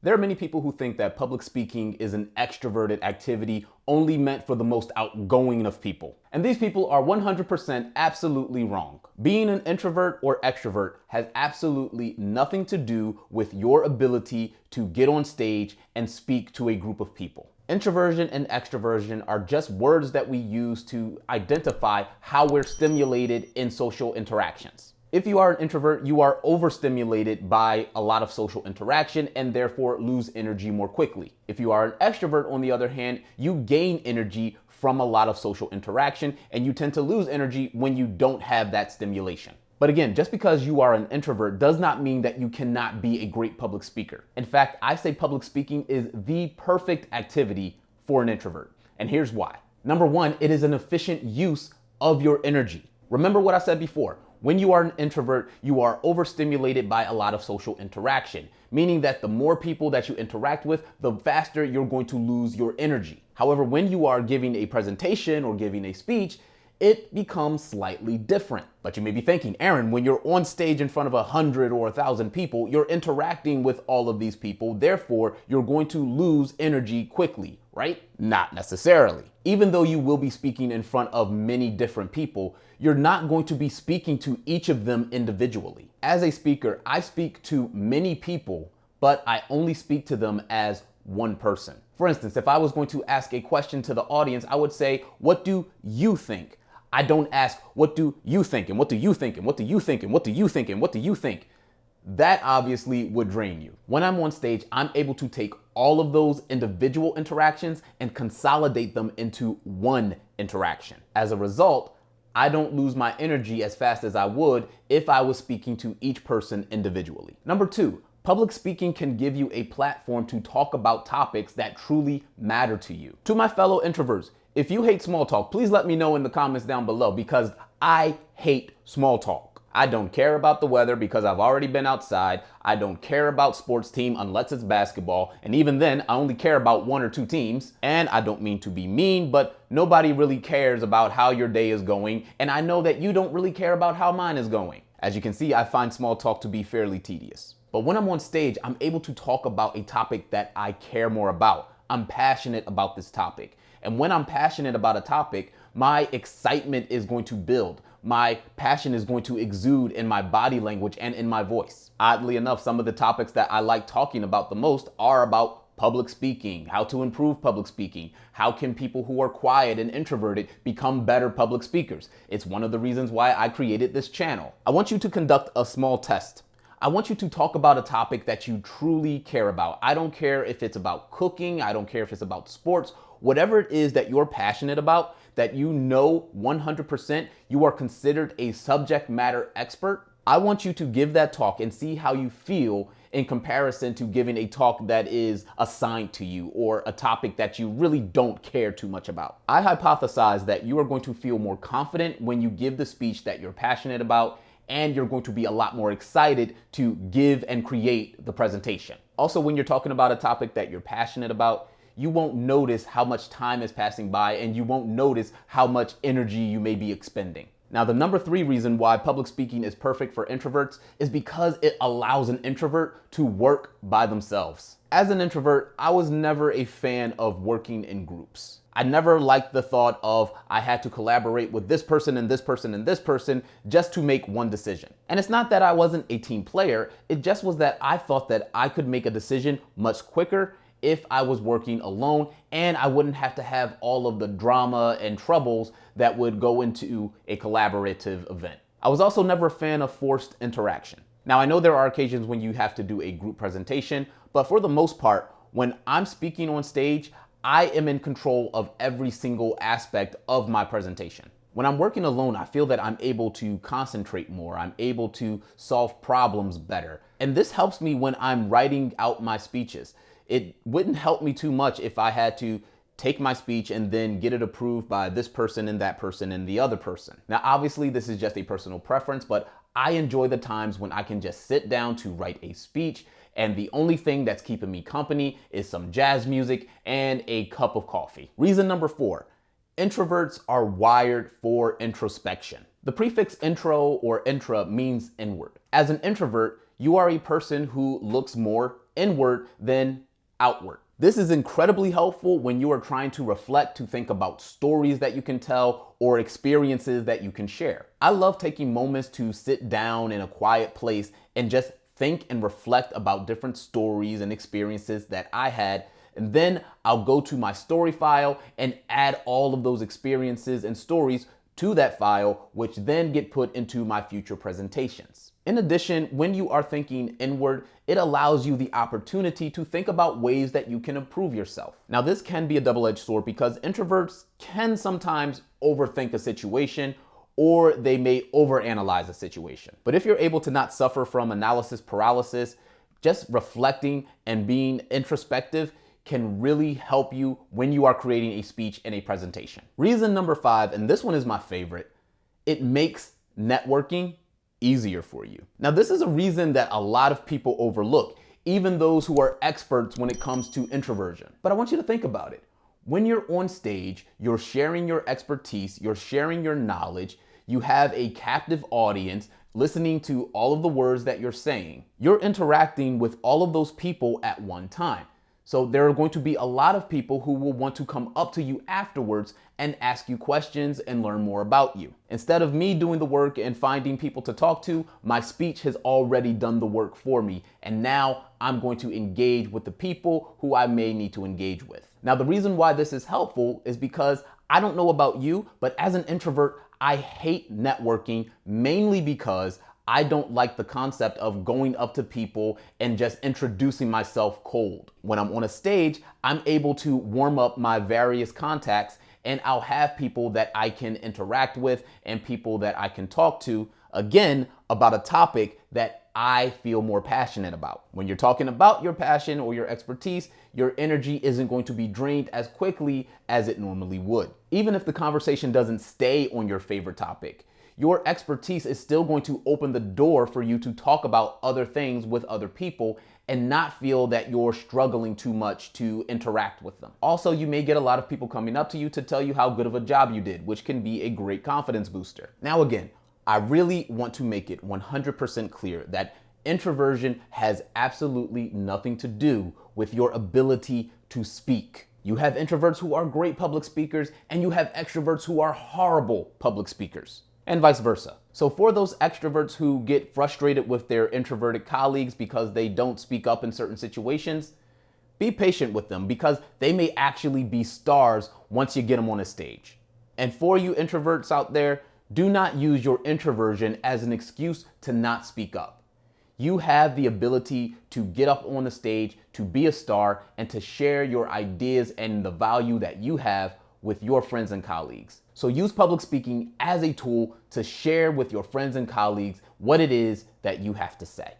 There are many people who think that public speaking is an extroverted activity only meant for the most outgoing of people. And these people are 100% absolutely wrong. Being an introvert or extrovert has absolutely nothing to do with your ability to get on stage and speak to a group of people. Introversion and extroversion are just words that we use to identify how we're stimulated in social interactions. If you are an introvert, you are overstimulated by a lot of social interaction and therefore lose energy more quickly. If you are an extrovert, on the other hand, you gain energy from a lot of social interaction and you tend to lose energy when you don't have that stimulation. But again, just because you are an introvert does not mean that you cannot be a great public speaker. In fact, I say public speaking is the perfect activity for an introvert. And here's why. Number one, it is an efficient use of your energy. Remember what I said before. When you are an introvert, you are overstimulated by a lot of social interaction, meaning that the more people that you interact with, the faster you're going to lose your energy. However, when you are giving a presentation or giving a speech, it becomes slightly different. But you may be thinking, Aaron, when you're on stage in front of 100 or 1,000 people, you're interacting with all of these people. Therefore, you're going to lose energy quickly, right? Not necessarily. Even though you will be speaking in front of many different people, you're not going to be speaking to each of them individually. As a speaker, I speak to many people, but I only speak to them as one person. For instance, if I was going to ask a question to the audience, I would say, what do you think? I don't ask, what do you think? And what do you think? And what do you think? And what do you think? And what do you think? That obviously would drain you. When I'm on stage, I'm able to take all of those individual interactions and consolidate them into one interaction. As a result, I don't lose my energy as fast as I would if I was speaking to each person individually. Number two, public speaking can give you a platform to talk about topics that truly matter to you. To my fellow introverts, if you hate small talk, please let me know in the comments down below because I hate small talk. I don't care about the weather because I've already been outside. I don't care about sports team unless it's basketball. And even then, I only care about one or two teams. And I don't mean to be mean, but nobody really cares about how your day is going. And I know that you don't really care about how mine is going. As you can see, I find small talk to be fairly tedious. But when I'm on stage, I'm able to talk about a topic that I care more about. I'm passionate about this topic. And when I'm passionate about a topic, my excitement is going to build. My passion is going to exude in my body language and in my voice. Oddly enough, some of the topics that I like talking about the most are about public speaking, how to improve public speaking, how can people who are quiet and introverted become better public speakers. It's one of the reasons why I created this channel. I want you to conduct a small test. I want you to talk about a topic that you truly care about. I don't care if it's about cooking. I don't care if it's about sports. Whatever it is that you're passionate about, that you know 100% you are considered a subject matter expert, I want you to give that talk and see how you feel in comparison to giving a talk that is assigned to you or a topic that you really don't care too much about. I hypothesize that you are going to feel more confident when you give the speech that you're passionate about, and you're going to be a lot more excited to give and create the presentation. Also, when you're talking about a topic that you're passionate about, you won't notice how much time is passing by and you won't notice how much energy you may be expending. Now, the number three reason why public speaking is perfect for introverts is because it allows an introvert to work by themselves. As an introvert, I was never a fan of working in groups. I never liked the thought of I had to collaborate with this person and this person and this person just to make one decision. And it's not that I wasn't a team player, it just was that I thought that I could make a decision much quicker if I was working alone and I wouldn't have to have all of the drama and troubles that would go into a collaborative event. I was also never a fan of forced interaction. Now, I know there are occasions when you have to do a group presentation, but for the most part, when I'm speaking on stage, I am in control of every single aspect of my presentation. When I'm working alone, I feel that I'm able to concentrate more. I'm able to solve problems better. And this helps me when I'm writing out my speeches. It wouldn't help me too much if I had to take my speech and then get it approved by this person and that person and the other person. Now, obviously, this is just a personal preference, but I enjoy the times when I can just sit down to write a speech and the only thing that's keeping me company is some jazz music and a cup of coffee. Reason number 4, introverts are wired for introspection. The prefix intro or intra means inward. As an introvert, you are a person who looks more inward than outward. This is incredibly helpful when you are trying to reflect, to think about stories that you can tell or experiences that you can share. I love taking moments to sit down in a quiet place and just think and reflect about different stories and experiences that I had. And then I'll go to my story file and add all of those experiences and stories to that file, which then get put into my future presentations. In addition, when you are thinking inward, it allows you the opportunity to think about ways that you can improve yourself. Now, this can be a double-edged sword because introverts can sometimes overthink a situation, or they may overanalyze a situation. But if you're able to not suffer from analysis paralysis, just reflecting and being introspective can really help you when you are creating a speech and a presentation. Reason number 5, and this one is my favorite, it makes networking easier for you. Now, this is a reason that a lot of people overlook, even those who are experts when it comes to introversion. But I want you to think about it. When you're on stage, you're sharing your expertise, you're sharing your knowledge, you have a captive audience listening to all of the words that you're saying. You're interacting with all of those people at one time. So there are going to be a lot of people who will want to come up to you afterwards and ask you questions and learn more about you. Instead of me doing the work and finding people to talk to, my speech has already done the work for me. And now I'm going to engage with the people who I may need to engage with. Now, the reason why this is helpful is because I don't know about you, but as an introvert, I hate networking mainly because I don't like the concept of going up to people and just introducing myself cold. When I'm on a stage, I'm able to warm up my various contacts and I'll have people that I can interact with and people that I can talk to, again, about a topic that I feel more passionate about. When you're talking about your passion or your expertise, your energy isn't going to be drained as quickly as it normally would. Even if the conversation doesn't stay on your favorite topic, your expertise is still going to open the door for you to talk about other things with other people and not feel that you're struggling too much to interact with them. Also, you may get a lot of people coming up to you to tell you how good of a job you did, which can be a great confidence booster. Now, again, I really want to make it 100% clear that introversion has absolutely nothing to do with your ability to speak. You have introverts who are great public speakers, and you have extroverts who are horrible public speakers, and vice versa. So for those extroverts who get frustrated with their introverted colleagues because they don't speak up in certain situations, be patient with them because they may actually be stars once you get them on a stage. And for you introverts out there, do not use your introversion as an excuse to not speak up. You have the ability to get up on the stage, to be a star, and to share your ideas and the value that you have with your friends and colleagues. So use public speaking as a tool to share with your friends and colleagues what it is that you have to say.